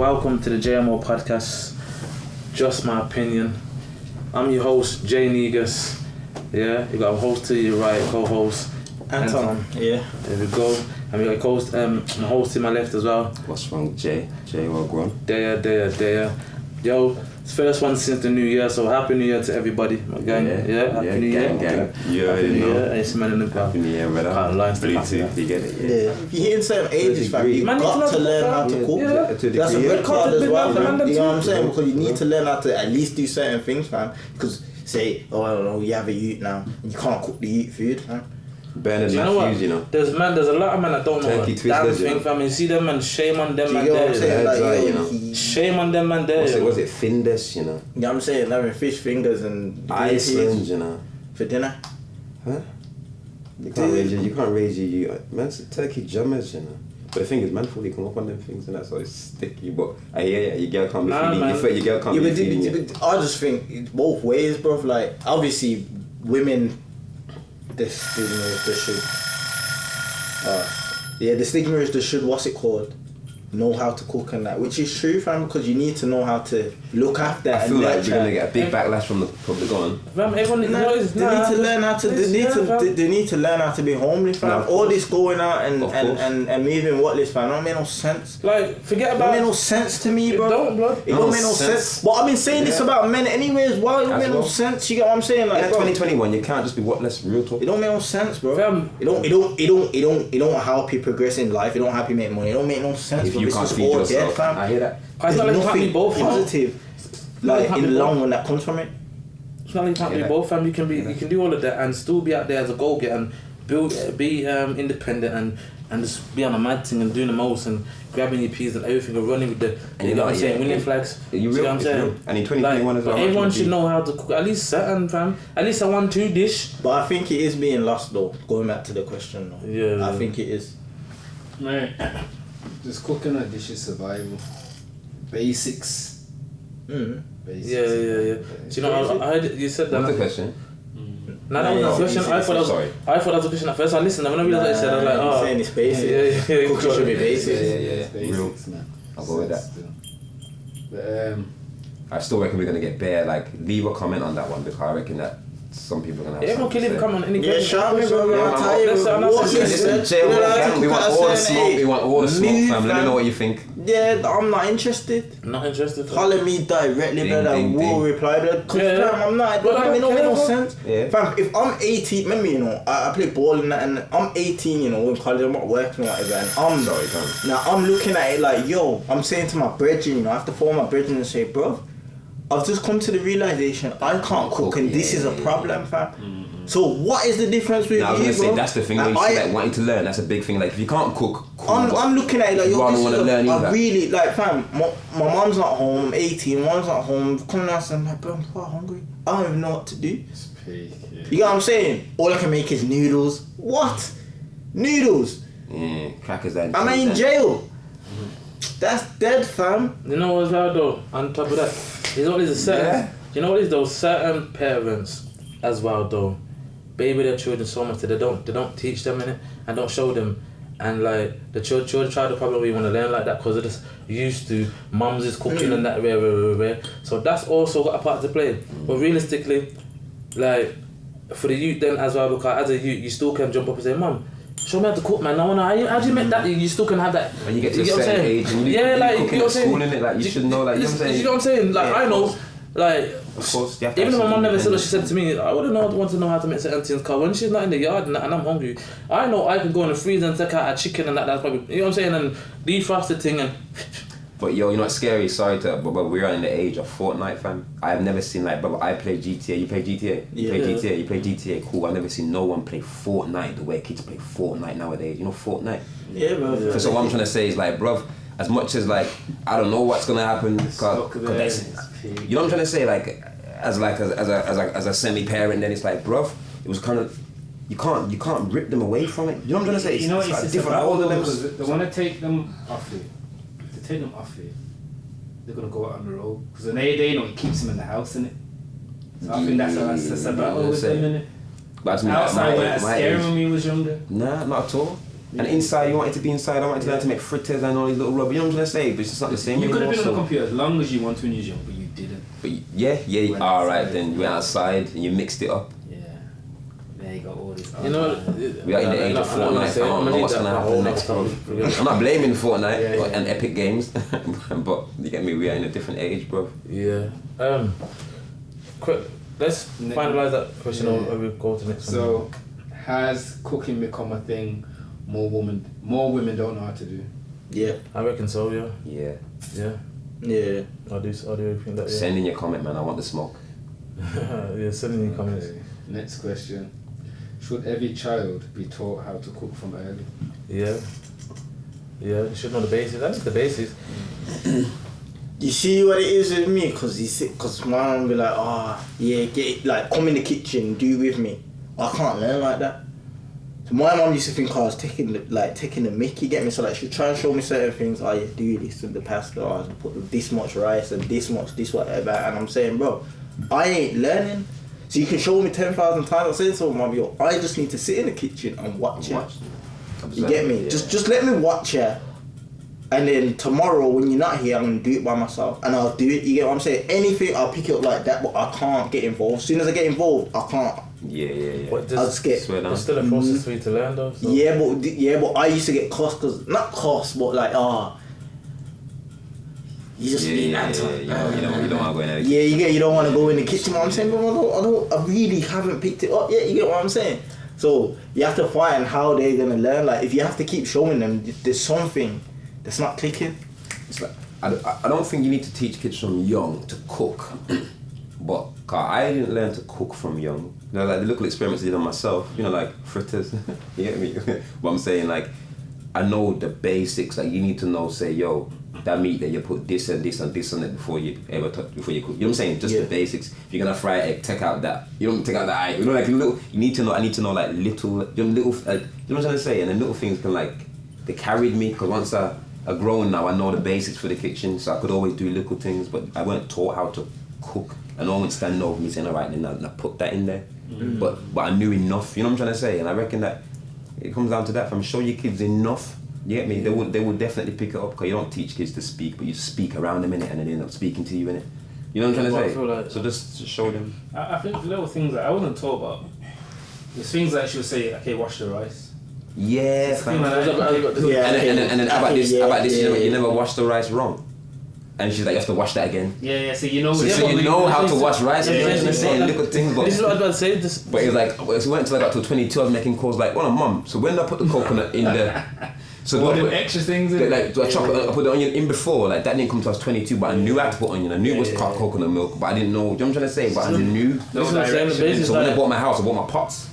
welcome to the JMO podcast. Just my opinion. I'm your host, Jay Negus. Yeah, you got a host to your right, co-host Anton. Yeah. There we go. And we got a host to my left as well. Whatswrongjae? Jay, well grown. There. Yo, it's first one since the new year, so happy new year to everybody, my gang. Yeah, happy new year. Gang. Yeah, happy you new know. year. Ain't smelling the Happy new year, brother. Prt2, you get it. Yeah. If you're in certain ages, fam, you've Man, got to learn how to cook. Yeah. That's a red card as well, fam. You know what I'm saying? Yeah. Because you need to learn how to at least do certain things, fam. Because say, oh, I don't know, you have a youth now, and you can't cook the youth food, fam. Bernard Do you know Matthews, what? you know. There's a lot of men that don't know Turkey a damn twisted, thing, fam. You see them and shame on them Do you and get what I'm saying? there. Like, you know. Shame on them and there. Was it Findus, you know? You know what I'm saying? Having fish fingers and Iceland, you know. for dinner. Huh? You can't raise your man's turkey jummers, you know. But the thing is, man fully come up on them things and that's so it's sticky. But I hear ya, your girl can't be feeding. Your girl can't be feeding you. I just think it's both ways, bro. Like, obviously, women, the stigma is they should. The stigma is they should. What's it called? Know how to cook and that, which is true, fam. Because you need to know how to look after. I feel like you're gonna get a big backlash from the public on. Fam, everyone They need to learn how to. They need to learn how to be homely, fam. No, all this going out and moving what this, fam. Don't make no sense. Like, forget It about. don't make no sense to me, bro. It don't, blood. It don't make no sense. But I've been saying this about men anyway as well. It don't make no sense. You get what I'm saying? Like, In 2021, you can't just be let's real talk. it don't make no sense, bro. Fam. It don't help you progress in life. It don't help you make money. It don't make no sense. If bro. you This can't is feed all yourself, dead, fam. I hear that. It's not like you can't be both, you know? positive, like in the long run that comes from it. It's not like you can't be both, fam. You can do all of that and still be out there as a go-getter and be independent and just be on a mad thing and doing the most and grabbing your peas and everything and running with the you know what I'm saying, winning flags. You see real, what I'm saying? real. And in 2021 as well. But everyone should know how to cook at least certain, fam. At least a 1-2 dish. But I think it is being lost though. Going back to the question though. Yeah. I think it is. Right. Just cooking a dish is survival. Basics. Basics. Yeah. Do you know, I heard you said that. What's the question? No, that was a question. I thought that was a question at first. I listened. When I realized what you said, I was like, oh. Saying it's basic. Yeah. Cooking should be basic. Yeah. Basics, man. I'll go with that. But, I still reckon we're gonna get bare. Like, leave a comment on that one because I reckon that some people are gonna have. Everyone can leave a comment on any Yeah, question. shout me, bro. Yeah, I'll tell you. We want all the smoke. We want all the smoke, fam. Let me know what you think. Yeah, I'm not interested. Not interested. Calling me directly, Ding, but I ding, will ding. reply, but Yeah. fam, I'm not. It But don't make no sense. Yeah. Fam, if I'm 18, remember, you know, I play ball and that, and I'm 18, you know, in college, I'm not working or whatever, and Sorry, now I'm looking at it like, yo, I'm saying to my brethren, you know, I have to phone my brethren and say, bro, I've just come to the realization I can't cook, and this is a problem, fam. So what is the difference with I was you, gonna say bro? that's the thing. When you see like wanting to learn, that's a big thing. Like if you can't cook, cool, I'm looking at it like, yo, rather this want is to learn I either. really, like, fam, my mom's not home, I'm 18, mom's not home, coming out and I'm like, bro, I'm quite hungry. I don't even know what to do. it's peak, yeah. You get what I'm saying? All I can make is noodles. What? Noodles? crackers and I'm in jail. That's dead, fam. You know what's loud though? On top of that, there's always a certain. You know what is those certain parents as well though, baby their children so much that they don't teach them in it and don't show them, and like the children try to probably want to learn like that because they're just used to mums is cooking and that rare. So that's also got a part to play. But realistically, like for the youth then as well, because as a youth you still can jump up and say, Mum, show me how to cook, man. No, how do you make that? You still can have that. When you get to a get what I'm certain saying? age and you like cooking you know at school in it, like you should know, like you know what I'm saying. You know what I'm saying? Like Yeah, I know. Like, Of course, you have to even if my have mum never said what something she said to me, I wouldn't want to know how to make certain things. Cause when she's not in the yard and I'm hungry, I know I can go in the freezer and take out a chicken and that's probably, you know what I'm saying, and defrost the thing and. But yo, you know what's scary? Sorry to, but we're in the age of Fortnite, fam. I've never seen like, but I play GTA. You play GTA? You play GTA. Cool. I've never seen no one play Fortnite the way kids play Fortnite nowadays. You know Fortnite? Yeah, bro. So what I'm trying to say is like, bruv, as much as like, I don't know what's gonna happen. It's You know what I'm trying to say? Like, as a semi-parent, then it's like, bruv, it was kind of. You can't rip them away from it. You know what I'm trying to say? You know, it's like different. different older Because levels. they want to take them off you. If they take them off you, they're gonna go out on the road. Because they know it keeps them in the house, innit? So I think that's a battle with them, innit? But I mean, Outside, my that scary age, when we was younger. nah, not at all. And inside, you want it to be inside. I want it to learn to make fritters and all these little rubber. You know what I'm trying to say? But it's just not the same You could have anymore. been on the computer as long as you want to when you was young, but you didn't. But yeah. Went Alright outside. then, you went outside and you mixed it up. Yeah. There you got all this. You know, We are in the age of Fortnite. I don't know what's gonna happen next, bro. I'm not blaming Fortnite and Epic Games, but you get me. We are in a different age, bro. Yeah. Quick. Let's finalize that question or we go to the next one. So, has cooking become a thing more women don't know how to do? Yeah. I reckon so. Yeah. Yeah. Yeah. Yeah. I do think that. Yeah. Send in your comment, man. I want the smoke. Yeah. Send in your comments. Okay. Next question. Should every child be taught how to cook from early? Yeah. Yeah. You should know the basics. That's the basics. You see what it is with me? Cause my mum be like, come in the kitchen, do with me. I can't learn like that. So my mum used to think I was taking the mickey, get me? So like she'd try and show me certain things. Oh, you do this with the pasta, or put this much rice and this much, this whatever. And I'm saying, bro, I ain't learning. So you can show me 10,000 times. I'm saying to my mum, yo, I just need to sit in the kitchen and watch it. You get me? Yeah. Just let me watch it. And then tomorrow when you're not here, I'm gonna do it by myself and I'll do it. You get what I'm saying? Anything, I'll pick it up like that, but I can't get involved. As soon as I get involved, I can't. Yeah. But I'll just get. there's still a process for you to learn though. So. Yeah, but I used to get cussed because not cussed, but like you just being Anton. You don't want to go in there. Yeah, you don't want to go in the kitchen. What I'm saying, but I really haven't picked it up yet. You get what I'm saying? So you have to find how they're gonna learn. Like if you have to keep showing them, there's something that's not clicking. It's like I don't think you need to teach kids from young to cook, but I didn't learn to cook from young. You know, like the little experiments I did on myself. You know, like fritters. You get me? But I'm saying, like, I know the basics. Like you need to know, say, yo, that meat that you put this and this and this on it before you cook. You know what I'm saying? Just the basics. If you're gonna fry an egg, take out that. You don't take out the eye. You know, like little. You need to know. I need to know like little. You know what I'm trying to say? And then little things can like. They carried me because once I grown now, I know the basics for the kitchen, so I could always do little things, but I weren't taught how to cook. And no one would stand over me saying, all right, then I put that in there. But I knew enough, you know what I'm trying to say? And I reckon that it comes down to that. From show your kids enough, you get me? They would definitely pick it up because you don't teach kids to speak, but you speak around them in it and then they end up speaking to you in it. You know what I'm trying to say? Like, so just show them. I think little things that I wasn't taught about. There's things that she would say, okay, wash the rice. Yeah, fam. Like that. And then how about this? You never wash the rice wrong. And she's like, you have to wash that again. Yeah, so you know. So you know how to wash rice. I'm trying to say little things, but this is what I was about to say. But it's like, so we went till I got to 22. I was making calls like, well, mum. So when do I put the coconut in there? So all do I them put extra things in. like, do I chop it? I put the onion in before. Like that didn't come till I was 22, but I knew I had to put onion. I knew it was coconut milk, but I didn't know. You know what I'm trying to say? But I knew. This is what I'm saying. The basics So when I like, bought my house, I bought my pots.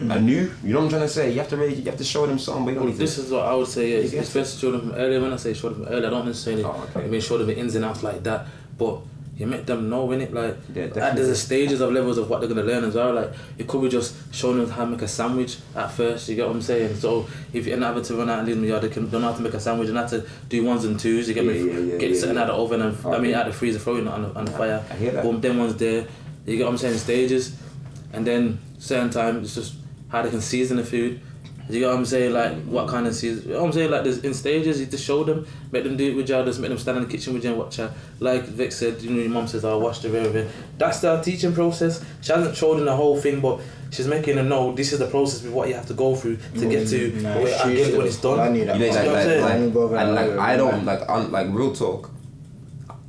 I knew. You know what I'm trying to say? You have to show them something. But you don't need to. this is what I would say. Yeah, it's best to show them from early. When I say show them from early, I don't necessarily mean show them the ins and outs like that, but you make them know in it. Like there's a stages of levels of what they're gonna learn as well. Like it could be just showing them how to make a sandwich at first. You get what I'm saying? So if you're not having to run out and leave them yard, they don't know how to make a sandwich and have to do ones and twos. You get me? Get something out of the oven and out of the freezer, throw it on the fire. I hear that. Boom, then one's there. You get what I'm saying? Stages, and then certain time it's just how they can season the food. You get what I'm saying? Like what kind of season? You know what I'm saying? Like there's in stages. You just show them, make them do it with you. Just make them stand in the kitchen with you and watch her. Like Vic said, you know, your mum says, "I'll wash the river." That's the teaching process. She hasn't showed them the whole thing, but she's making them know this is the process with what you have to go through to get to where I get it when it's done. I need that. You know, like I don't like real talk.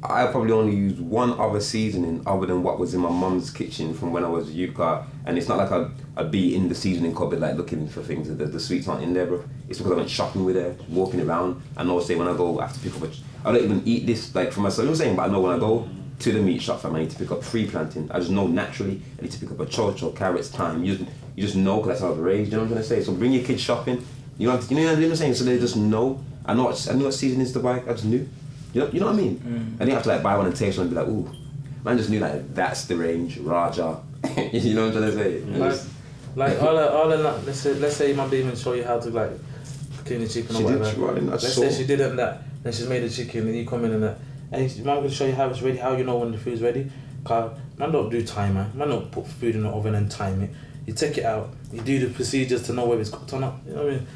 I probably only used one other seasoning other than what was in my mum's kitchen from when I was a youth car, and it's not like I'd be in the seasoning cupboard like looking for things. The sweets aren't in there, bro. It's because I went shopping with her, walking around. I know, say when I go, I have to pick up I don't even eat this like for myself. You know what I'm saying? But I know when I go to the meat shop, I need to pick up free plantain. I just know naturally I need to pick up a chocho, carrots, thyme. You just know because that's how I was raised. You know what I'm trying to say? So bring your kids shopping. You know what I'm saying? So they just know. I know what seasonings to buy. I just knew. You know what I mean? I didn't have to like buy one and taste one and be like, ooh. Man just knew like that's the range, Raja. You know what I'm trying to say? Like all that. Let's say your mum didn't even show you how to like clean the chicken or whatever. Let's say she didn't that. Then she's made the chicken and you come in and that. And your mum will show you how it's ready. How you know when the food's ready? Cause man don't do timer. Man don't put food in the oven and time it. you take it out, you do the procedures to know whether it's cooked or not. You know what I mean?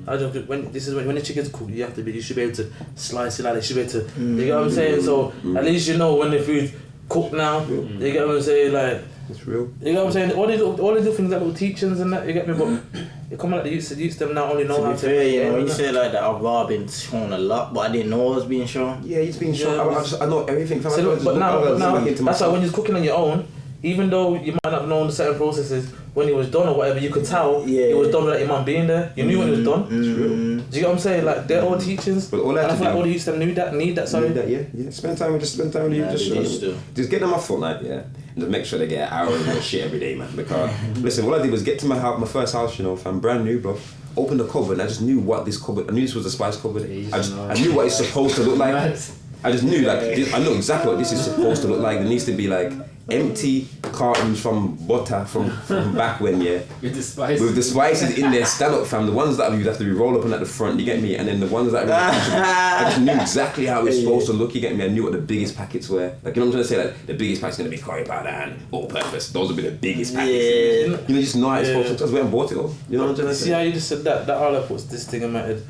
I don't, when the chicken's cooked, you should be able to slice it like, you should be able to, you get what I'm saying? So at least you know when the food's cooked now, you get what I'm saying? Like, it's real. You get what I'm saying? All these little things, like little teachings and that, you get me? But it come like the youths them now only know how to. Fair, you know, when you say like that, I've been shown a lot, but I didn't know I was being shown. Yeah, he's being shown. I know everything from But now, that's why when you're cooking on your own, even though you might not have known certain processes, when it was done or whatever, you could tell it was done without your mum being there. You knew when it was done. It's real. Do you get what I'm saying? Like, they're all teachings. But all and I feel like all the youths them need that, need that. Yeah. Spend time with you. Just get them off Fortnite, yeah. And just make sure they get an hour of your shit every day, man. Because, listen, all I did was get to my house, my first house, you know, fam, brand new, bro. Open the cupboard and I just knew what this cupboard, I knew this was a spice cupboard. I knew what it's supposed to look like. I just knew, like, I know exactly what this is supposed to look like. There needs to be, like, empty cartons from butter from back when, yeah. With the spices in there, stand up, fam. The ones that you'd have to be rolled up at the front, you get me? And then the ones that I just knew exactly how it's supposed to look, you get me? I knew what the biggest packets were. Like, you know what I'm trying to say? Like, the biggest packet's gonna be curry powder and all-purpose. Those would be the biggest packets. You know, just know how it's supposed to. Just went and bought it all. You know what I'm trying to say? See how you just said that? That all I puts this thing in my head.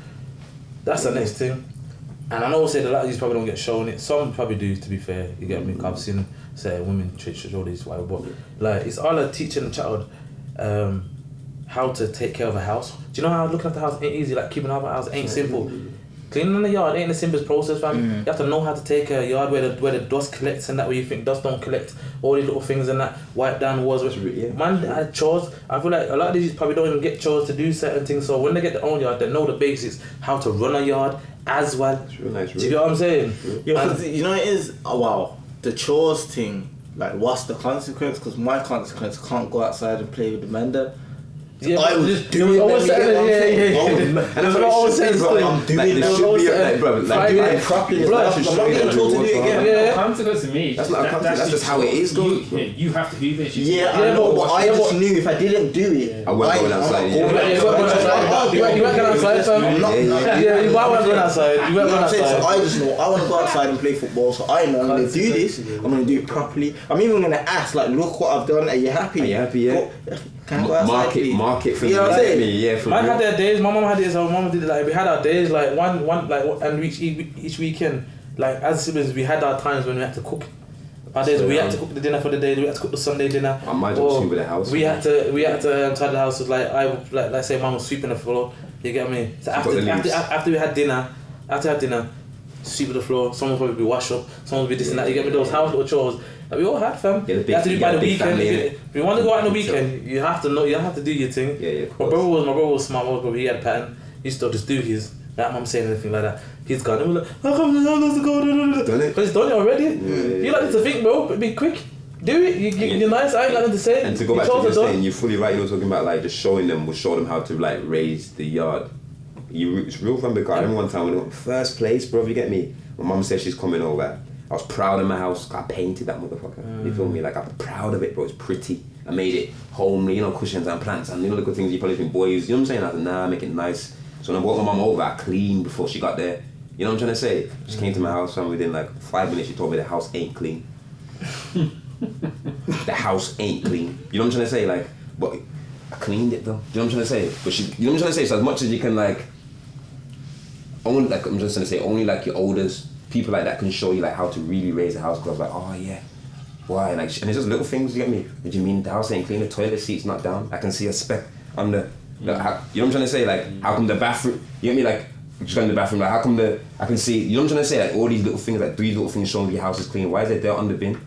That's the next thing. And I know say a lot of these probably don't get shown it. Some probably do, to be fair. You get me? I've seen say women show these whatever, but like it's all a teaching a child how to take care of a house. Do you know how looking after the house ain't easy? Like keeping up a house ain't simple. Cleaning the yard ain't the simplest process, fam. You have to know how to take care of a yard where the dust collects and that, where you think dust don't collect. All these little things and that, wipe down walls. Man, chores. I feel like a lot of these probably don't even get chores to do certain things. So when they get their own yard, they know the basics, how to run a yard as well. It's real nice, do you get what I'm saying? Yeah, because you know it is. Oh wow, the chores thing. Like, what's the consequence? Because my consequence, I can't go outside and play with the men there. Yeah, I was doing them. And that's what I always say. I'm doing it. Should be like, bro, like doing it properly. I'm not getting told to do it again. Yeah. Consequence to me. That's not a consequence. That's just how it is, though. You have to do this. Yeah, I know, but I just knew if I didn't do it, I wouldn't go outside. You weren't going outside, fam. Yeah, you weren't going outside. You weren't going outside. So I just know I want to go outside and play football. So I know I'm going to do this. I'm going to do it properly. I'm even going to ask, like, look what I've done. Are you happy? Yeah. Can I go outside? Market for you know what I'm saying? Yeah, for Man had their days. My mum had it. So my mum did it. Like we had our days. Like one like and each weekend. Like as siblings, we had our times when we had to cook. Our days we had to cook the dinner for the day. We had to cook the Sunday dinner. My job with the house. We had to tidy the house. Like like say, mum was sweeping the floor. You get me? So after we had dinner, sweep the floor. Someone would probably be wash up. Someone would be this and that. You get me? Those house little chores that we all had, fam. You have to do by the weekend. If you want to go out on the weekend, you have to know. You have to do your thing. Yeah. My brother was smart. My brother, he had a pattern. He used to just do his. That mum saying anything like that. He's gone. And we're like, how come the hell doesn't go? Done it. Because he's done it already. You like to think, bro. Be quick. Do it. You're nice. I ain't got nothing to say. And to go back to what you're saying, you're fully right. You're talking about like just showing them. We'll show them how to like raise the yard. It's real fun because I remember one time when I went first place, bro. You get me? My mum said she's coming over. I was proud of my house. I painted that motherfucker. You feel me? Like I'm proud of it, bro. It's pretty. I made it homely, you know, cushions and plants and you know the good things you probably think boys. You know what I'm saying? I said, nah, make it nice. So when I brought my mum over, I cleaned before she got there. You know what I'm trying to say? She came to my house and within like 5 minutes she told me the house ain't clean. The house ain't clean. You know what I'm trying to say? Like, but I cleaned it though. You know what I'm trying to say? But you know what I'm trying to say? So as much as you can like, only like I'm just trying to say, only like your elders, people like that can show you like how to really raise a house. Cause I was like, oh yeah, why? Like, and it's just little things. You get me? What do you mean the house ain't clean? The toilet seat's not down. I can see a speck on the. You know what I'm trying to say? Like, how come the bathroom? You get me? Like, just going in the bathroom. Like, how come I can see? You know what I'm trying to say? Like, all these little things, like 3 little things showing your house is clean. Why is there dirt on the bin?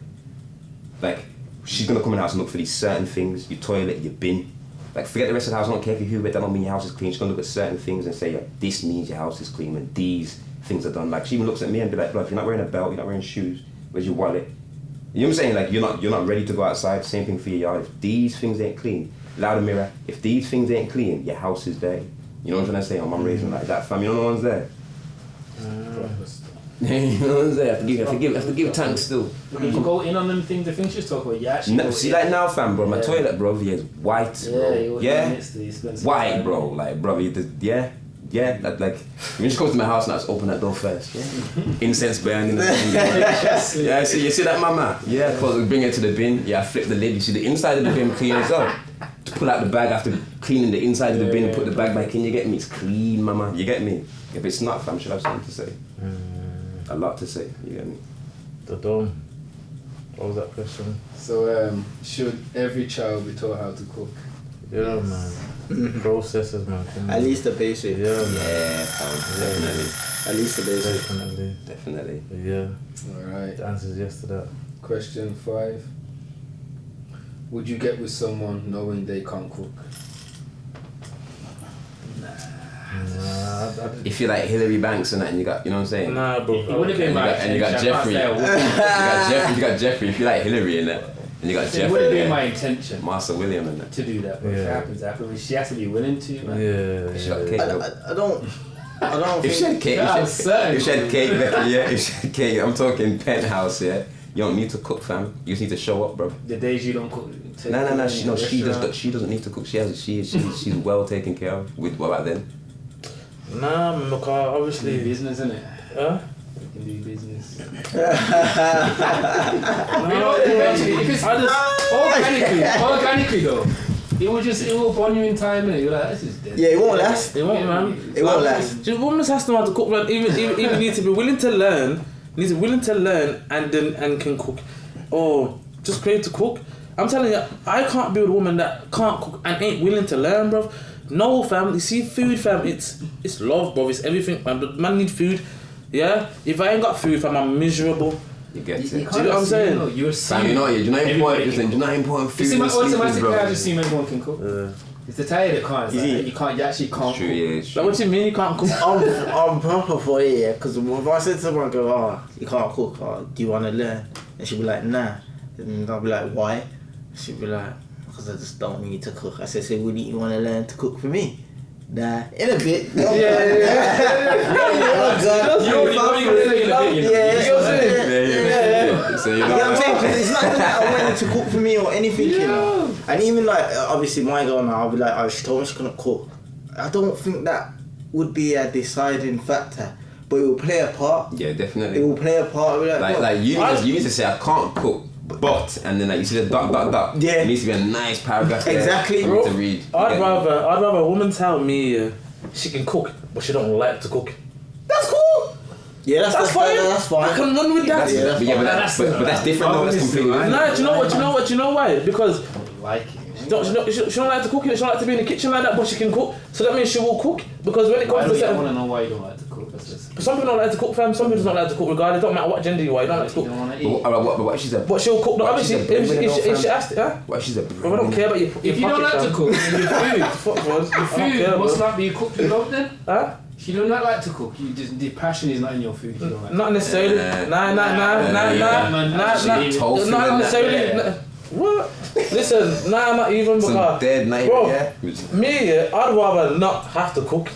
Like, she's gonna come in the house and look for these certain things. Your toilet, your bin. Like, forget the rest of the house. I don't care if you hoover it. That don't mean your house is clean. She's gonna look at certain things and say, yeah, this means your house is clean and these things are done. Like, she even looks at me and be like, bro, if you're not wearing a belt, you're not wearing shoes, where's your wallet? You know what I'm saying? Like, you're not ready to go outside. Same thing for your yard. If these things ain't clean, loud a mirror. If these things ain't clean, your house is dirty. You know what I'm trying to say? I'm raising like that, fam. You know no one's there. You know what I'm saying? I have to give thanks still. Did you go in on them things, the things you talk about? Yeah, actually. No, see, like now, fam, bro, my toilet, bro, is white, bro. White, bro. Like, bro, yeah. That, like, when she comes to my house now, I just open that door first. Yeah. Incense burning. Yeah, you see that, mama? Yeah, cause we bring it to the bin. Yeah, I flip the lid. You see the inside of the bin clean as well. pull out the bag after cleaning the inside of the bin and put the bag back in. You get me? It's clean, mama. You get me? If it's not, fam, should have something to say. A lot to say. You get me? The dome. What was that question? So, should every child be taught how to cook? Yeah, man. Processes, man. At least the basic. Yeah, man. Yeah, fam, definitely. At least the basic. Definitely. Yeah. Alright. The answer is yes to that. Question 5. Would you get with someone knowing they can't cook? Nah, If you're like Hillary Banks and that, and you got, you know what I'm saying? nah, bro. It would have been my And you got intention. Jeffrey. You got Jeffrey. If you like Hillary and that, and you got It would have been Jeffrey, my intention Master William and that. to do that. But if it Yeah. happens, she has to be willing to, man. Yeah. She got cake. though. I don't If she think. had cake, Yeah, if certain. she had cake, Becky, yeah. If she had cake, I'm talking penthouse, yeah. You don't need to cook, fam. You just need to show up, bro. The days you don't cook. No. She doesn't need to cook. She's well taken care of. With what about then? Nah, man, because Do obviously. business, innit? Huh? You can do business. No, You know, eventually, if it's I just. organically though, it will bond you in time, innit? You're like, this is dead. Yeah, it won't last. It won't, man. It won't last. Just women has to know how to cook, man. Even need to be willing to learn. Need to be willing to learn and can cook. Or just create to cook. I'm telling you, I can't be with a woman that can't cook and ain't willing to learn, bro. No, fam. You see, food, fam. It's love, bro. It's everything, man. But man need food. Yeah. If I ain't got food, fam, I'm miserable. You get You it. Do you know what I'm saying? You're Fam, you know how important food You see, and sleep is, automatically, bro. I just assume everyone can cook. It's the tired that can't. It's Is like, it? you actually can't True, cook. yeah, it's Like, true. what do you mean you can't cook? I'm proper for it, yeah. Because if I said to someone, go, you can't cook, do you want to learn? And she'd be like, nah. And I'll be like, why? She'd be like, because I just don't need to cook. I said, so wouldn't you want to learn to cook for me? Nah, in a bit. Yeah. So you You know what I'm saying? 'Cause it's not even that I wanted to cook for me or anything, you know. And even like, obviously my girl now, I'll be like, she told me she couldn't cook. I don't think that would be a deciding factor, but it will play a part. Yeah, It definitely. will play a part. I'll be Like "What?" you need to say I can't cook, but and then like you see the dot. Yeah. It needs to be a nice paragraph. there Exactly. for me to read. I'd rather a woman tell me she can cook, but she don't like to cook. That's cool. Yeah, that's fine. That's I fine. can run with that. Yeah, that's fine. But that's different though. That's completely different. Nah, do you know why? Because Like it. she don't like to cook. She don't like to be in the kitchen like that, but she can cook. So that means she will cook. Because when it I comes to want certain, to know why you don't like to cook. That's just. some people don't like to cook, fam. Some people don't like to cook. Regardless, it don't matter what gender you are. You don't like to You cook. don't want to But eat. what if she's a? But she'll cook. No, What, obviously, she's a breadwinner if though, she fam? asked it, huh? What if she's a? Bro, I don't care about your If you don't like to cook, then your food. Fuck, bro. Your I don't food care, must bro. not be cooked with love then. Huh? If you do not like to cook, you just the passion is not in your food. You don't like. Not necessarily. Yeah. Nah. man, tofu Not and necessarily. that. What? Listen, not even Some because. dead night, Bro, yeah. me, I'd rather not have to cook.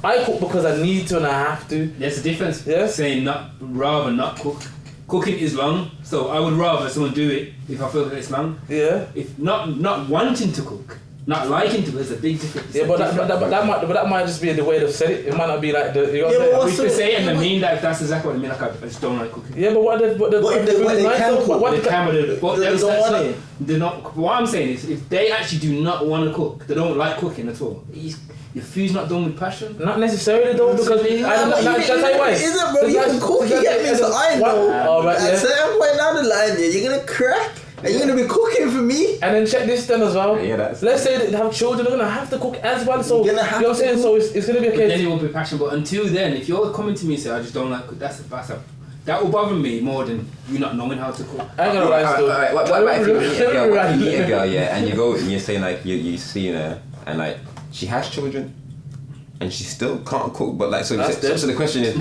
I cook because I need to and I have to. There's a difference. Yeah. Saying rather not cook. Cooking is long, so I would rather someone do it if I feel that it's long. Yeah. If not wanting to cook, not liking to, there's a big difference. Yeah, but that might just be the way they've said it. It might not be like the. You know Yeah, what but I'm We what's saying? could say it and mean that that's exactly what I mean. Like I just don't like cooking. Yeah, but what the What if they food is nice can though, cook? what They the- can, but They don't want it. they're not. What I'm saying is, if they actually do not want to cook, they don't like cooking at all. Your food's not done with passion. Not necessarily though, because Shall I tell you why? Isn't, bro? You can cook, you get me? So I know Alright, at yeah. a certain point down the line, yeah, you're gonna crack and you're gonna be cooking for me. And then check this then as well. Yeah, that's- Let's say they have children, they're gonna have to cook as well. So You're you gonna have know what I'm to saying? So it's gonna be a But then case. it will be passion. But until then, if you're coming to me and say I just don't like cook, that will bother me more than you not knowing how to cook. I ain't gonna lie still. Alright, what if you meet a girl, yeah, and you go and you're saying like you seen her and like she has children and she still can't cook, but like so the question is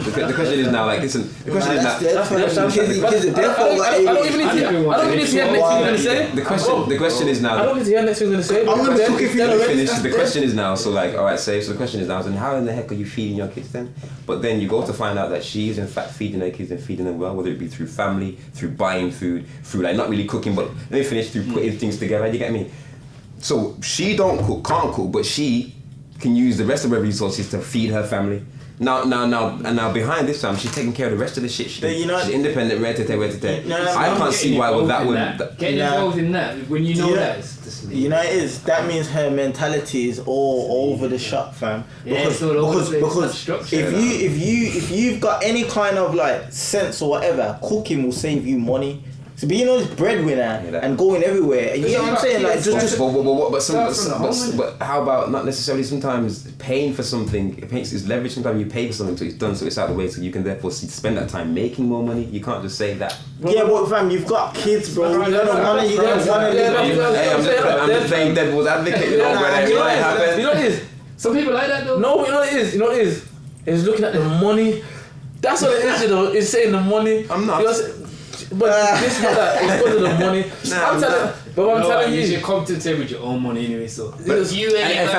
now like listen, the question is now Kids are dead I don't even need to hear next thing you're gonna say. the question is I now. don't need to hear next thing you're gonna say. I'm gonna Then- cook if you then don't already- Finish. that's The dead. question is now, so like, alright, so the question is now, so how in the heck are you feeding your kids then? But then you go to find out that she's in fact feeding her kids and feeding them well, whether it be through family, through buying food, through like not really cooking, but let me finish, through putting things together, you get me? So she can't cook, but she can use the rest of her resources to feed her family. Now behind this time, she's taking care of the rest of the shit. She's independent, I can't see why that would... Getting involved in that, when you know that, it's just... You know it is. That means her mentality is all over the shop, fam. Because if you've got any kind of like sense or whatever, cooking will save you money. So being this breadwinner and going everywhere, and you know what I'm saying? Like but how about not necessarily sometimes paying for something? It's leverage. Sometimes you pay for something so it's done, so it's out of the way, so you can therefore spend that time making more money. You can't just say that. Yeah, but fam, you've got kids, bro. You don't want to. You don't want to. I'm just playing devil's advocate. You know what it is? Some people like that though. No, you know what it is. It's looking at the money. That's what it is. You know, it's saying the money. I'm not. But this is not that. It's because of the money. I'm telling you, you come to the table with your own money anyway. So, but you ain't.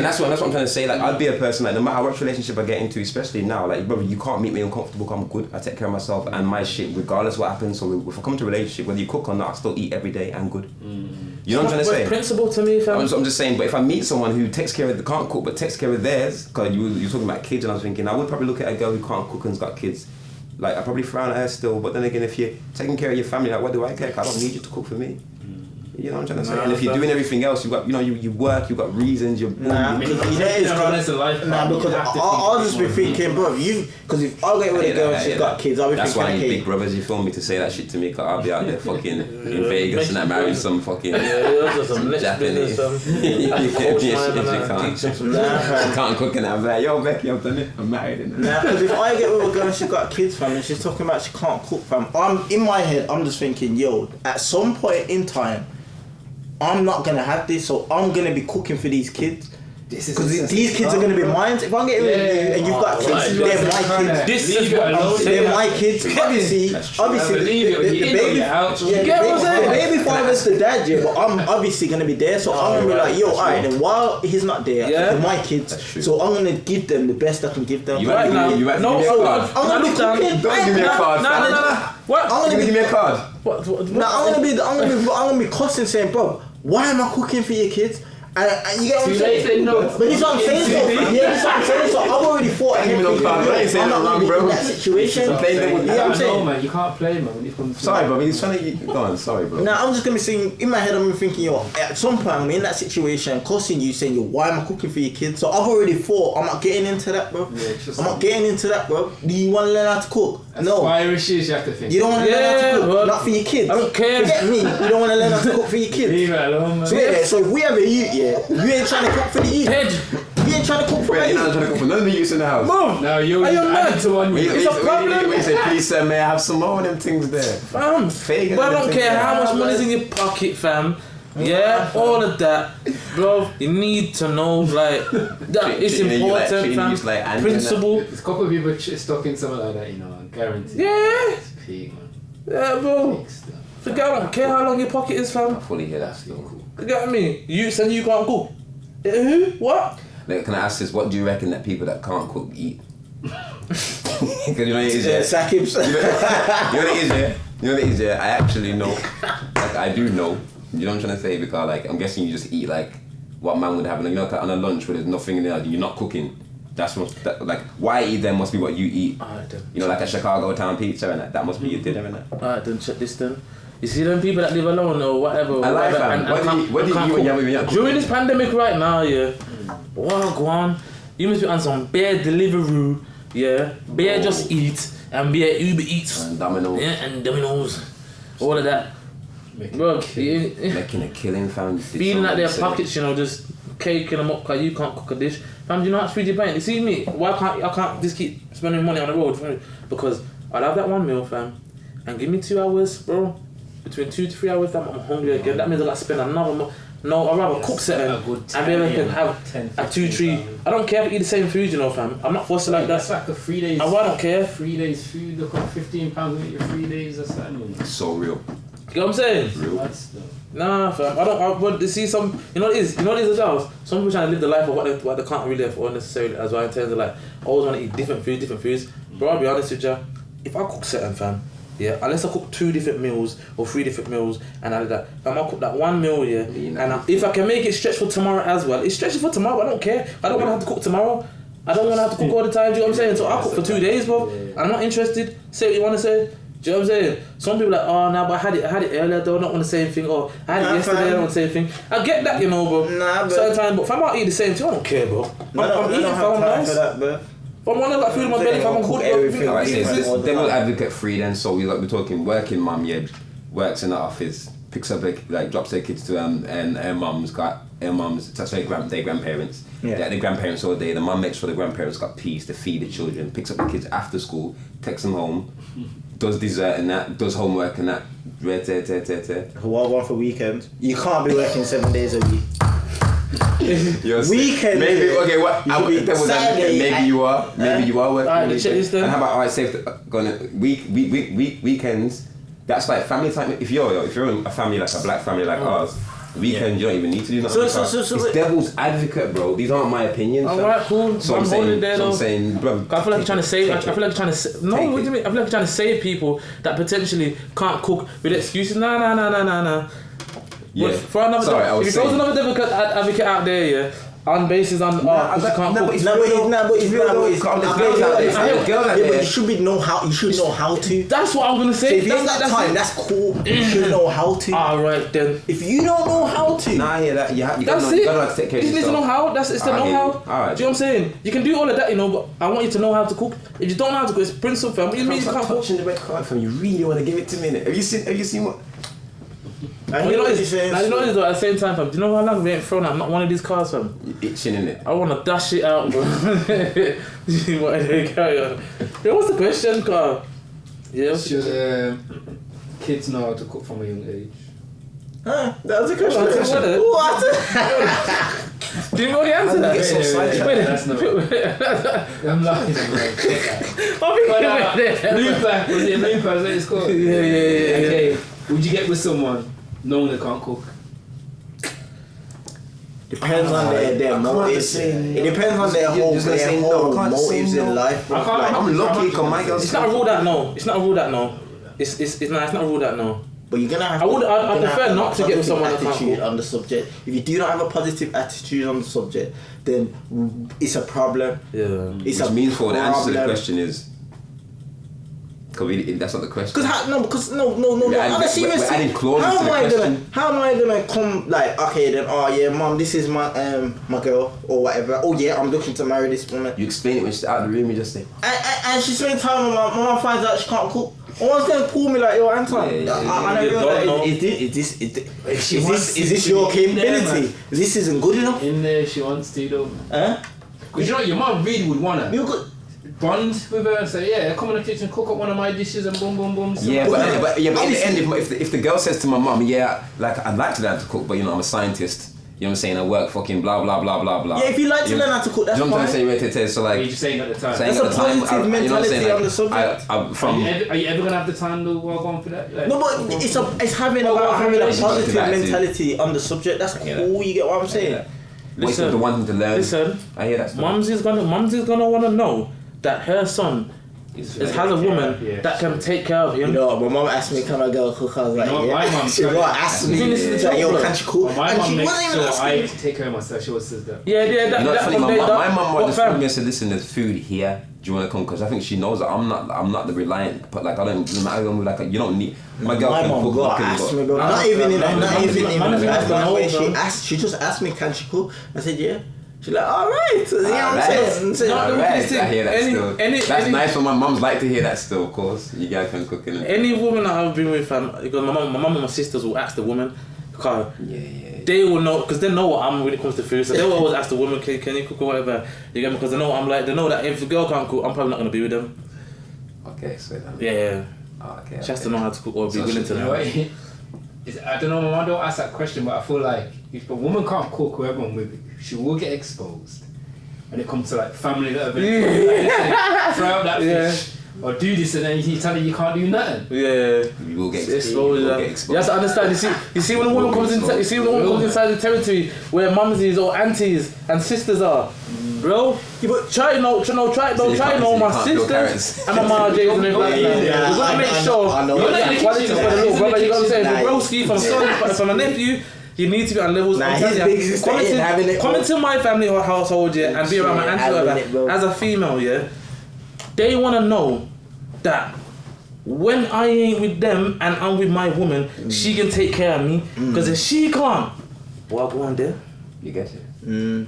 That's what I'm trying to say. Like, I'd be a person like no matter what relationship I get into, especially now. Like, brother, you can't make me uncomfortable. I'm good. I take care of myself and my shit, regardless of what happens. So if I come to a relationship, whether you cook or not, I still eat every day and good. You know what I'm trying to say? Principle to me, fam. I'm just saying. But if I meet someone who takes care of, can't cook, but takes care of theirs, because you're talking about kids, and I was thinking I would probably look at a girl who can't cook and's got kids. Like, I probably frown at her still, but then again, if you're taking care of your family, like, what do I care? I don't need you to cook for me. You know what I'm trying to say? And if you're doing everything else, you got, you work, you got reasons, you're... because I'll just be thinking, bro, because if I get with a girl and she's got kids, I'll be thinking, that's why you big brothers, you feel me, to say that shit to me, because I'll be out there fucking in Vegas and I married some fucking Japanese. She can't cook and I'm like, yo, Becky, I've done it, I'm married. Nah, because if I get with a girl and she's got kids, fam, and she's talking about she can't cook, fam, in my head, I'm just thinking, yo, at some point in time, I'm not gonna have this, so I'm gonna be cooking for these kids. Because these kids are gonna be mine. If I'm getting with you and you've got kids, they're my kids. They're my kids. Obviously, the baby father's the dad, yeah. But I'm obviously gonna be there, so I'm gonna be like, yo, alright. Then while he's not there, they're my kids. So I'm gonna give them the best I can give them. You right now? I'm gonna be cooking. Don't give me a card. What? I'm gonna give me a card. I'm gonna be cussing, saying, bro, why am I cooking for your kids? And you get what I'm saying? But this is what I'm saying, so. Yeah, this is what I'm saying, so I've already fought everything. I'm not wrong, bro. In that situation. You know what I'm saying? Man, you can't play, man. When it comes to sorry, bro. He's trying to... Go on, sorry, bro. Nah, I'm just going to be saying... In my head, I'm thinking, yo, at some point, I'm in that situation, cussing you, saying, yo, why am I cooking for your kids? So I've already fought. I'm not getting into that, bro. I'm not getting into that, bro. Do you want to learn how to cook? No. Irish is, you have to think. You don't want to learn how to cook, not for your kids. I don't care. Forget me. You don't want to learn how to cook for your kids. Leave it alone, man. So if we have a youth, you ain't trying to cook for the youth. You ain't trying to cook for the youth. You're not trying to cook for none of the youths in the house. Move. No, you're mad to one. It's a problem. We say, please, sir, may I have some more of them things there? Fam, but I don't care how much money's in your pocket, fam. Yeah, all of that, bro. You need to know, like, that it's important, fam. Principle. There's a couple of people stuck in something like that, you know, I guarantee. Yeah. It's peak, man. Yeah, bro. Forget, I don't care how long your pocket is, fam. I fully hear that still. You get what I mean? You said you can't cook. Who? What? Like, can I ask this? What do you reckon that people that can't cook eat? Because you know what it is, yeah? Sakibs. You know what it is, yeah? I actually know. Like, I do know. You know what I'm trying to say? Because, like, I'm guessing you just eat, like, what man would have. You know, on a lunch where there's nothing in there, you're not cooking. That's what, like, why eat them must be what you eat. You know, like a Chicago town pizza and that must be your dinner, innit? Alright, then check this then. You see them people that live alone or whatever. I like that. What do you eat when you're during this pandemic right now, yeah. Wow, go on. You must be on some bare Deliveroo, yeah. Bare Just Eat and bare Uber Eats. And Domino's. Yeah, and Domino's. All of that. Making a killing, fam. Feeling like their pockets, you know, just caking them up because you can't cook a dish. Fam, do you know how much food you're buying? You see me? Why can't I can't just keep spending money on the road? Because I'll have that one meal, fam, and give me 2 hours, bro. Between 2 to 3 hours, I'm hungry again. That means I got to spend another. No, I'd rather cook something and be able to have 2, 3. I don't care if I eat the same food, you know, fam. I'm not fussy like that. That's like a 3 days. I don't care. 3 days food. Look up £15 to eat your 3 days or something. It's so real. You know what I'm saying? Real. Nah, fam. I want to see some. You know what it is? You know what it is as well? Some people trying to live the life of what they can't really afford necessarily as well in terms of like always want to eat different foods. Bro, I'll be honest with you. If I cook certain, fam. Yeah, unless I cook 2 different meals or 3 different meals and I do that. I'll cook that one meal, yeah. And if I can make it stretch for tomorrow as well, it's stretching for tomorrow, I don't care. I don't want to have to cook tomorrow. I don't want to have to cook all the time, do you know what I'm saying? So I'll cook for 2 days, bro. I'm not interested. Say what you want to say. Do you know what I'm saying? Some people are like, oh, nah, but I had it earlier, though, I don't want to say anything. Or I had it yesterday, I don't want to say anything. I get that, you know, bro. Nah, but... certain time, but if I'm out eating the same thing, I don't care, bro. I'm eating if I'm nice. If I want to like food in my belly, if I'm good, everything. Alright, so devil's advocate free then. So we're talking working mum, yeah, works in the office, picks up drops their kids to and her mum's that's their grandparents. Yeah, the grandparents all day. The mum makes sure the grandparents got peace to feed the children. Picks up the kids after school, takes them home, does dessert and that, does homework and that. One for weekends. You can't be working 7 days a week. Weekend. Maybe okay. What? Maybe you are working. Alright, check this then. And how about weekends? That's like family time. If you're in a family like a black family like ours, weekends you don't even need to do nothing. So it's devil's advocate, bro. These aren't my opinions. Alright, cool. So I'm holding there though. I'm saying, bro, I feel like you're trying to save. I feel like you're trying to. No, what do you mean? I feel like you're trying to save people that potentially can't cook with excuses. Nah. Yeah. For another, if there's another advocate out there, yeah, on basis on because you can't cook. But you should know how to. That's what I'm gonna say. So if you have that time, that's cool. You should know how to. Alright then. If you don't know how to, nah, yeah, that you that's gotta it. know how to take care of You need to know how. It's the know-how. Alright. Do you know what I'm saying? You can do all of that, you know, but I want you to know how to cook. If you don't know how to cook, it's principle, fam. What do you mean you can't cook? Touching the red card, fam. You really want to give it to me? Have you seen what? You know what he's saying? You know what though, at the same time, fam. Do you know how long we ain't thrown out not one of these cars, fam? You're itching in it. I want to dash it out, bro. Carry on. Yo, what's the question, Carl? Yeah. Should kids know how to cook from a young age? Huh? That was a question. What? Do you know the answer to that? That's not. I'm laughing. Looper. Was it Looper? Is that it's called? Yeah. Okay. Would you get with someone knowing they can't cook? Depends on their motives. It depends on their whole motives in life. I'm lucky because my girl's. It's not a rule that no. It's not a rule that no. It's not a rule that no. But you're gonna have. I prefer not to get with someone that can't cook on the subject. If you do not have a positive attitude on the subject, then it's a problem. Yeah. It's Which means for the answer to the question is. That's not the question. Because no. Honestly, adding clauses to the question. How am I gonna come like okay then? Oh yeah, mom, this is my girl or whatever. Oh yeah, I'm looking to marry this woman. You explain it when she's out of the room. You just say. And she spends time with my mom. Finds out she can't cook. One's gonna call me like, yo, Anton. I don't know. Is this your capability? This isn't good enough. In there, she wants to though. Because you know your mom really would wanna. You could. Bond with her and say, yeah, come in the kitchen, cook up one of my dishes and boom. Yeah, but in the end, if the girl says to my mum, yeah, like I'd like to learn how to cook, but you know I'm a scientist. You know what I'm saying? I work fucking blah blah blah blah blah. Yeah, if you like to learn how to cook, that's fine. You know what I'm saying? So like, you're just saying at the time. That's a positive mentality on the subject. Are you ever gonna have the time to work on for that? Like, no, but it's having a positive mentality on the subject. That's cool. You get what I'm saying? Listen, the one thing to learn. Listen, I hear that. Mumsy's gonna want to know that her son has a woman that can take care of him. You know, my mum asked me, can my girl cook? I was like, yeah. My mum asked me, yo, can she cook? My mum makes sure I take care of myself. She always says that. Yeah. My mum just phoned me and said, listen, there's food here. Do you want to come? Because I think she knows that I'm not the reliant, but like I don't like you don't need. My girl can cook. Asked me, bro. Not even in that. She just asked me, can she cook? I said, yeah. She's like, alright. You know what I'm saying? I hear that still. That's nice for my mums like to hear that still, of course. You guys can cook in. Any woman that I've been with, because my mum and my sisters will ask the woman, because they will know, because they know what I'm when it comes to food. So they will always ask the woman, can you cook or whatever. You get me? Because they know what I'm like. They know that if the girl can't cook, I'm probably not going to be with them. Okay, so then. Yeah. Okay. She has to know how to cook or be willing to know. I don't know, my mum don't ask that question, but I feel like if a woman can't cook, whoever I'm with, she will get exposed. When it comes to like family that event, throw out that fish or do this, and then you tell her you can't do nothing. Yeah, you will get exposed. You have to understand. You see when a woman comes inside the territory where mumsies or aunties and sisters are, bro. But try to know my sisters and my mom Jays and everything like that. We're gonna make sure you got that quality for the little brother. You know what I'm saying? For broski, from son, from a nephew. You need to be on levels. Nah, I'm his telling big you, sister ain't having it, come bro. into my family or household, yeah, and be around my She ain't auntie or having it, bro. whatever. As a female, yeah, they want to know that when I ain't with them and I'm with my woman, she can take care of me. Because if she can't, well, go on there. You get it?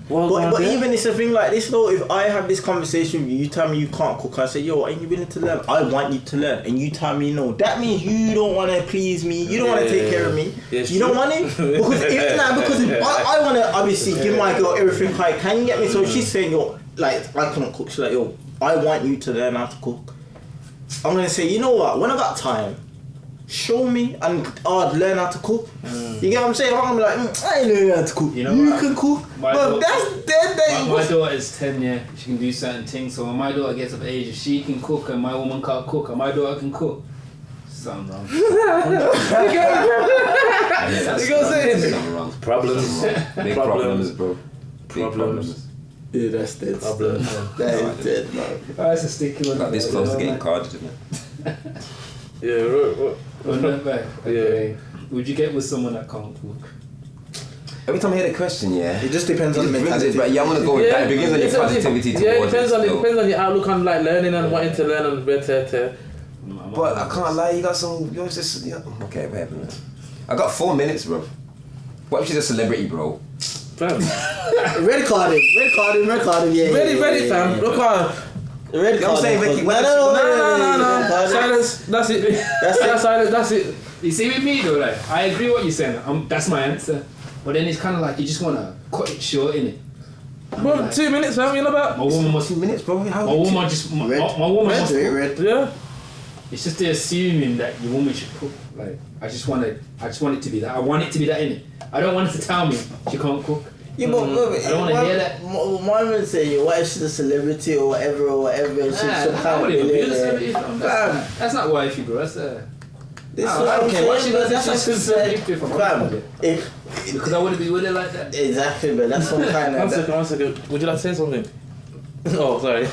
Well, But even it's a thing like this though, if I have this conversation with you, you tell me you can't cook, I say, yo, ain't you willing to learn? I want you to learn, and you tell me no. That means you don't want to please me, you don't want to take care of me, you don't want it? Because if I want to obviously give my girl everything I can, you get me? So if she's saying, yo, like, I couldn't cook, she's like, yo, I want you to learn how to cook. I'm going to say, you know what, when I got time, show me and I'd learn how to cook. You get what I'm saying? I'm like, I ain't learning how to cook. You know you what? can cook. My But daughter- that's dead. My daughter is 10, yeah. She can do certain things. So when my daughter gets of age, if she can cook and my woman can't cook and my daughter can cook, something wrong. You get what I'm saying? Something wrong. Problems. Big problems, bro. Big problems. Yeah, that's dead. Problems. That is dead, man. That's a sticky one. Like this close to getting carded, isn't it? Yeah, right. Oh, not bad. Okay. Would you get with someone that can't cook? Every time I hear the question, yeah, It just depends on the mentality. But yeah, I want to go with that. It begins on your positivity towards it depends on still. your outlook on like learning and wanting to learn and better. But I can't lie, you got some. Yours just. Yeah. Okay, whatever. Man. I got 4 minutes, bro. What if she's a celebrity, bro? Fam. Red carded, yeah. Ready, fam. Yeah. Look at. Red You know what I'm saying, carded. Vicky? No. Silence. That's it. Silence. That's it. You see with me though, like, I agree what you're saying. That's my answer. But then it's kind of like you just want to cut it short, innit? Bro, like, 2 minutes, fam. You know about? My woman must. 2 minutes, bro. How? My woman just. My woman must. Red. Yeah. It's just the assuming that your woman should cook. Like, I just want it to be that. I want it to be that, innit? I don't want her to tell me she can't cook. Yeah, but I don't want to hear that. My woman say, what if she's a celebrity or whatever, and she's some I kind of wouldn't even be a billionaire? celebrity. That's not wifey, bro. That's This I is what don't I'm care what saying, she but does, that's she's what considered I'm if I'm Fam, honest if because I wouldn't be with her like that. exactly, but that's some kind of. One second. Would you like to say something? Oh, sorry.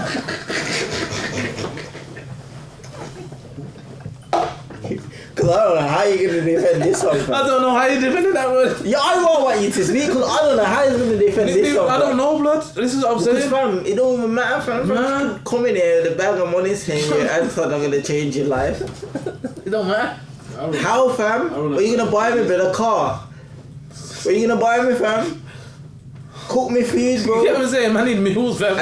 Because I don't know how you're going to defend this one, I fam. don't know how you defended that word. Yeah, I don't want you to speak because I don't know how you're going to defend this one. I don't know, blood. This is what I'm Because saying. fam, it don't even matter, fam. Nah. Come in here with a bag of money saying your Anton are going to change your life. It don't matter. How, fam? don't know. What are you going to buy me, with a car? What are you going to buy me, fam? Cook me food, bro. You get what I'm saying? Man, I need meals, fam.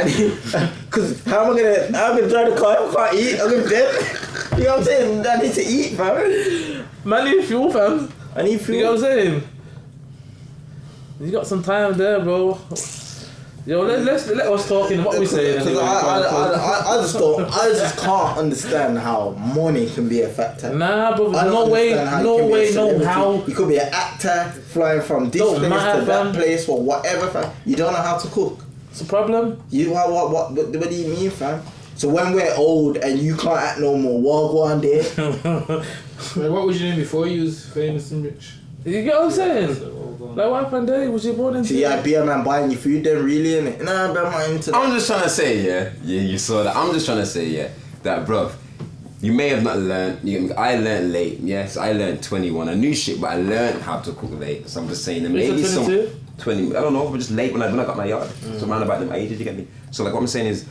Because how am I gonna drive the car if I can't eat? I'm gonna be dead. You know what I'm saying? I need to eat, fam. Man, I need fuel, fam. I need You food. know what I'm saying? You got some time there, bro. Yo, let us talk in what we saying. Because I just can't understand how money can be a factor. Nah, bro, I don't no way, understand how you no can be a way, no celebrity. how. You could be an actor flying from this Don't place matter, to that fam. place or whatever, fam. You don't know how to cook. It's a problem. You what do you mean, fam? So when we're old and you can't act no more, what go on there? Like, what was you doing before you was famous and rich? You get what I'm saying? Like, what happened there? Was you born into? So yeah, be a man buying your food then, really, innit? Nah, but I'm not into that. I'm just trying to say, yeah, you saw that. I'm just trying to say, yeah, that bruv, you may have not learned. I learned late. Yes, I learned 21. I knew shit, but I learned how to cook late. So I'm just saying that maybe You said 22? 20. I don't know, but just late when I got my yard. So around about them ages, you get me. So like what I'm saying is,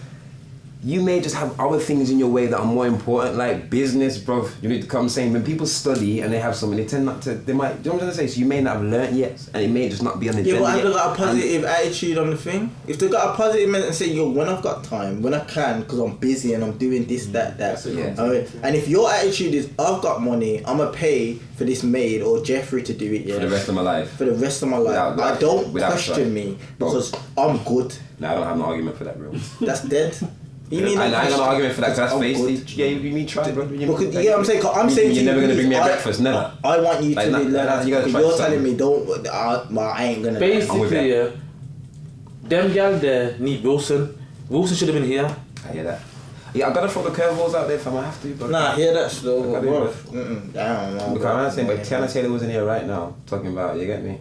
you may just have other things in your way that are more important, like business, bruv. You need to come saying when people study and they have something, they tend not to. They might. Do you know what I'm trying to say? So you may not have learned yet, and it may just not be on the Yeah, agenda but have yet. they got a positive attitude on the thing? If they got a positive mentality and say, yo, when I've got time, when I can, because I'm busy and I'm doing this, that. Yeah. I mean, and if your attitude is, I've got money, I'm going to pay for this maid or Jeffrey to do it, yeah. For the rest of my life. For the rest of my life. Without Don't without question trying. me because I'm good. No, I don't have no argument for that, bro. That's dead. You mean I ain't got no question? argument for that, 'cause that's I'm face. good. Yeah, you mean try, bro. Because, yeah, I'm saying, I'm saying to you're never gonna bring me a I- breakfast, never. I want you Like, to nah, learn how to you gotta cook. try You're something. telling me don't, I ain't gonna. I'm with Basically, that. them gal there need Wilson. Wilson should have been here. I hear that. Yeah, I gotta throw the curveballs out there, fam. I have to, bro. Nah, hear that slow, I bro. got Damn, man. Because I'm saying, but Tiana Taylor was in here right now, talking about, you get me?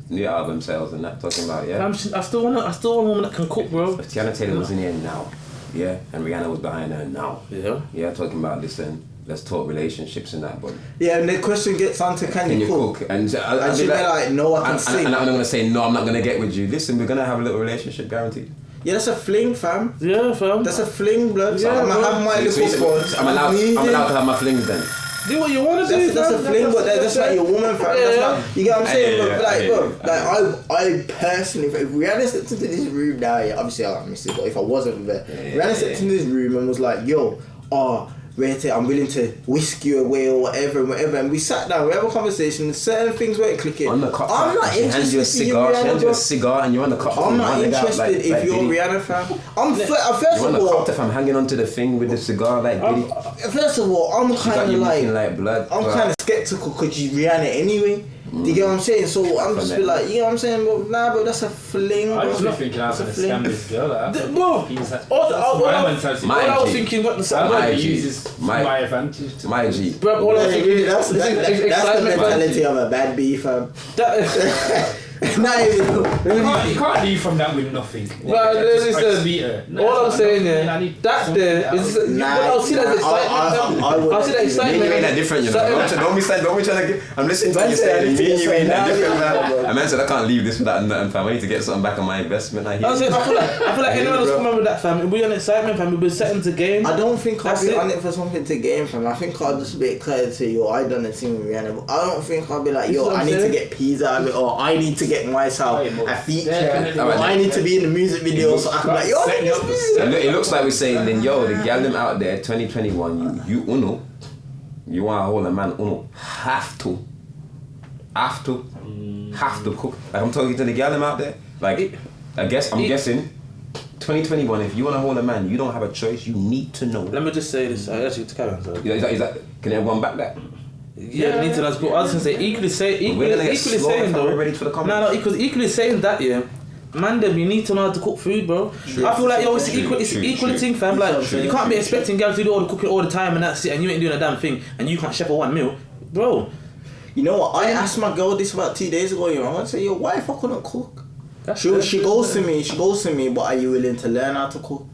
New album sales and that, talking about, yeah. I still want a woman that can cook, bro. If Tiana Taylor was in here now, yeah, and Rihanna was behind her now, Yeah. yeah, talking about, listen, let's talk relationships and that, but Yeah, and the question gets onto can you cook? And And she'll be like, no, I can sing. and I'm gonna say no, I'm not gonna get with you. Listen, we're gonna have a little relationship, guaranteed. Yeah, that's a fling, fam. Yeah, fam. That's a fling, blood. So Yeah, I'm gonna bro. have my little phone. I'm allowed to have my flings then. Do what you want to do. That's a fling, but that's not your woman, fam. That's not, you get what I'm saying? Yeah, But like, yeah, bro, yeah. like I personally, if Rihanna stepped into this room now, yeah, obviously I miss it, but if I wasn't there, Rihanna stepped into this room and was like, yo, I'm willing to whisk you away or whatever, and we sat down, we have a conversation, certain things weren't clicking. On the cup, I'm not she hands you a interested in cigar, Rihanna, she hands you bro. a cigar, and you're on the cup. I'm not interested if you're Rihanna, fam. First You're on of the all, cup if I'm hanging onto the thing with the cigar, like Diddy. first of all, I'm You got kind you of looking like, like blood. I'm kind of skeptical because she's Rihanna anyway. Do you get what I'm saying? So I'm just be like, you know what I'm saying? But nah, bro, that's a fling. I just bro. be thinking I was That's gonna a scam fling. this girl. Like, Bro, all I was thinking, what the I My might G. use this to my advantage. To My G. bro, all I was thinking, That's the mentality of a bad bee, fam. Not even. You can't leave from that with nothing. Listen, all I'm saying, yeah, that there is. I'll see that excitement. I'll see that excitement. You ain't that different, you know. Don't be trying to get. I'm listening to you saying me and you ain't that different, man. A man said I can't leave this without nothing, fam. I need to get something back on my investment. I feel like anyone else come up with that, fam. We on excitement, fam. We've been setting to game. I don't think I'll That's be it. on it for something to gain from. I think I'll just be excited to say, yo, I done a thing with Rihanna. But I don't think I'll be like, This is yo, what I I'm need to saying. get peas out of it, or I need to get myself a feature, Definitely. or I need to be in the music video, so I can be like, yo, Setting up the It looks like we're saying then, yo, the gal them out there, 2021, you uno, you want to hold a man uno, have to cook. Like I'm talking to the gal them out there, like I'm guessing, 2021, if you want to hold a man, you don't have a choice. You need to know. Let me just say this. Actually, to carry on. Sorry. Is that? Can everyone back that? Yeah, we need to. That's good. I was gonna say equally saying though. We're ready for the comments. No, because equally saying that, yeah. Man, them, you need to know how to cook food, bro. I feel like yo, it's equal thing, fam. Like you can't be expecting girls to do all the cooking all the time and that's it, and you ain't doing a damn thing, and you can't chef for one meal, bro. You know what? I asked my girl this about 2 days ago. You know, I said, yo, why if I couldn't cook? She goes to me, but are you willing to learn how to cook?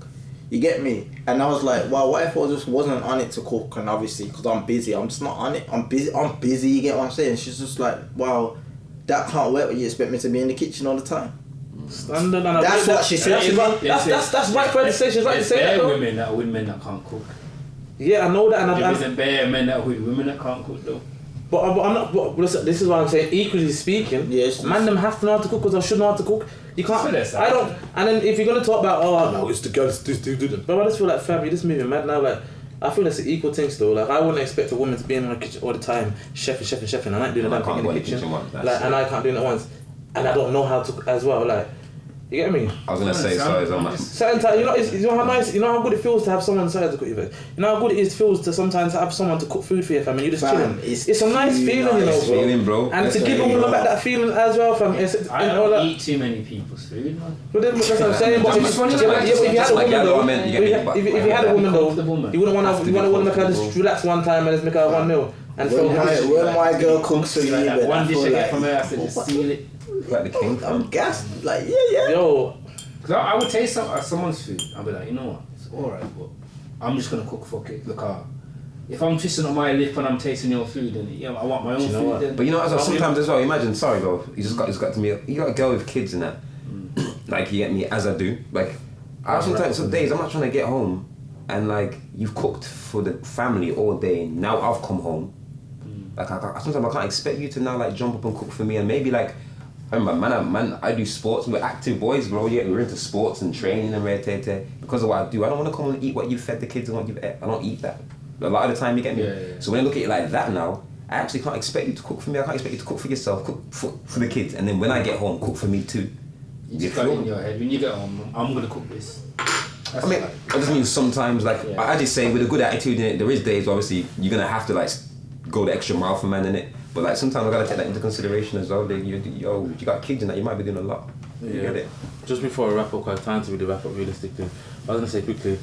You get me? And I was like, well, what if I just wasn't on it to cook? And obviously, because I'm busy, I'm just not on it. I'm busy, you get what I'm saying? She's just like, wow, that can't work when you expect me to be in the kitchen all the time. That's what she said. That's right for her to say. She's right to say that, There though. are women that are with men that can't cook. Yeah, I know that, and There isn't bare men that are with women that can't cook though. But I'm not. But listen, this is what I'm saying. Equally speaking, Yes. man, them have to know how to cook because I should know how to cook. You can't. So that's I don't. that. And then if you're gonna talk about, oh no, it's the girls, this, but I just feel like family, this moving mad now. Like I feel it's an equal thing still. Like I wouldn't expect a woman to be in the kitchen all the time, chefing. And I ain't doing that thing in the kitchen. And I can't do it once, and I don't know how to as well. Like. You get me? I was gonna say sorry, Certain time, you know how nice, you know how good it feels to have someone inside to cook you. You know how good it feels to sometimes have someone to cook food for you, fam. And you just chilling. It's a nice feeling, you know, feeling, bro. And to give a woman back that feeling as well, fam. I don't eat too many people's food, man. But that's what I'm saying. But if you had a woman though, you wouldn't want to make her just relax one time and just make her one meal. And when my girl cooks for me, Like one dish I like, get from her, I said just seal it. Like the king. I'm gassed. Like yeah. Yo, Cause I would taste someone's food. I'll be like, you know what, it's alright, but I'm just gonna cook. Fuck it. Look, if I'm twisting on my lip and I'm tasting your food, then I want my own food. Then. But you know, sometimes as well. Imagine, sorry, bro. He's got to me. You got a girl with kids and that. Like you get me, as I do. Like I sometimes some days I'm not trying to get home, and like you've cooked for the family all day. Now I've come home. Like sometimes I can't expect you to now like jump up and cook for me, and maybe like. Remember, man, I do sports. We're active boys, bro. Yeah, we're into sports and training and red. Because of what I do, I don't want to come and eat what you fed the kids and what you've ate. I don't eat that. A lot of the time, you get me. Yeah. So when I look at it like that now, I actually can't expect you to cook for me. I can't expect you to cook for yourself, cook for the kids, and then when I get home, cook for me too. You just got it in your head. When you get home, I'm gonna cook this. That's I mean, I just mean sometimes, like I just say, with a good attitude in it, there is days obviously you're gonna have to like go the extra mile for man in it. But like sometimes I gotta take that into consideration as well. You got kids and that, you might be doing a lot. You get it? Just before I wrap up, quite time to really wrap up realistically. I was gonna say quickly,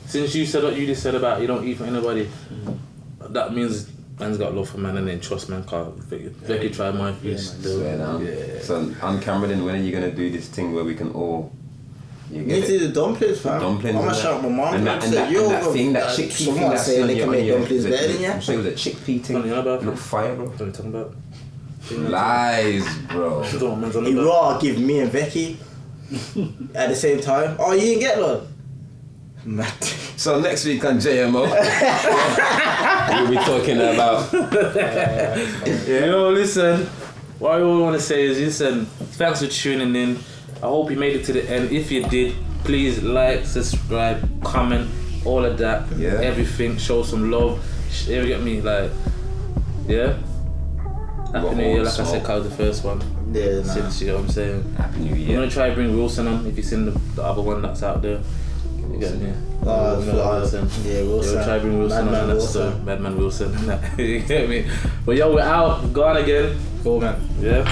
since you said what you just said about you don't eat for anybody, that means man's got love for man and then trust man. Cause Becky tried my food still. So on camera, then when are you gonna do this thing where we can all You You get need it? to do the dumplings, fam. Dumplings I'ma and shout my mum. and that thing, that chickpea thing Someone that's saying on they your- can on make your- dumplings better than you. I'm sure it was a chickpea thing. What are you on about? Look fire, bro. What are you talking about? Lies, bro. Don't man's on He about. raw give me and Becky at the same time. Oh, you didn't get one? Mad. So next week on JMO, we'll be talking about. Yo, listen. What I all want to say is, listen, thanks for tuning in. I hope you made it to the end. If you did, please like, subscribe, comment, all of that. Yeah. Everything. Show some love. You get me? Like, yeah. Happy New Year, like I said, Carl, the first one. Yeah, nah. Since, you know what I'm saying? Happy New I'm Year. gonna try to bring Wilson on if you've seen the other one that's out there. You get me? Wilson. Yeah, Wilson. We'll try to bring Wilson Madman on the next Wilson. Madman Wilson. You get me? But yo, we're out. Gone again. Cool, man. Yeah.